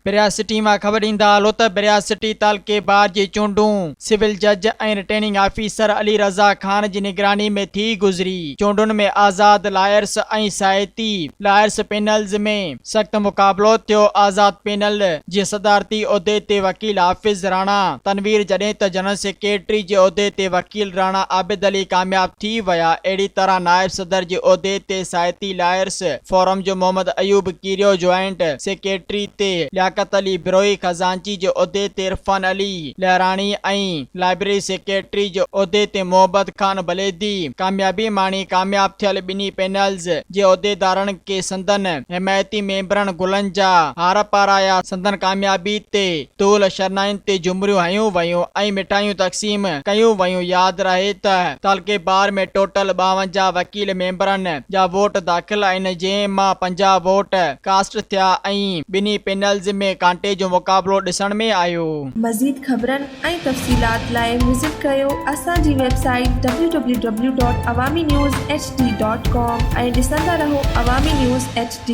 बिरिया सिटी मां ख़बर ईंदा हलो त बिरिया सिटी तालके बार जी चूंडूं सिविल जज ऐं रिटर्निंग ऑफिसर अली रज़ा खान जी निगरानी में थी गुज़री। चूंडुनि में आज़ाद लायर्स ऐं साहिती लायर्स पैनल्स में सख़्त मुक़ाबलो थियो। आज़ाद पैनल जे सदारती उहिदे ते वकील हाफ़िज़ राणा तनवीर जॾहिं त जनरल सेक्रेटरी जे उहिदे ते वकील राणा आबिद अली कामयाब थी विया। अहिड़ी तरह नायब सदर जे उहिदे ते साहिती लायर्स फोरम जो मोहम्मद अयूब कीरियो, ज्वाइंट सेक्रेटरी ते लियाकत अली बिरोई, खजांची जे उहिदे ते इरफान अली लहराणी ऐं लाइब्रेरी सेक्रेटरी जे उहिदे ते मोहब्बत खान बलेदी कामयाबी माणी। कामयाब थियल ॿिन्ही पैनल्स जे उहिदेदारनि के संदन हिमायती मेंबरनि गुलनि जा हार पाराया। संदन कामयाबी ते तूल शरनाइन ते जुमरियूं हयूं वयूं ऐं मिठाइयूं तक़सीम कयूं वयूं। यादि रहे त तालके बार में टोटल 52 वकील मेंबरनि जा वोट दाख़िल आहिनि, जंहिं मां 50 वोट कास्ट थिया ऐं ॿिन्ही पैनल्स में कांटे जो मुक़ाबलो ॾिसण में आयो। मज़ीद ख़बरनि ऐं तफ़सीलात लाइ विज़िट कयो असांजी वेबसाइट www.awamiNewsHD.com ऐं ॾिसंदा रहो अवामी न्यूज़ HD।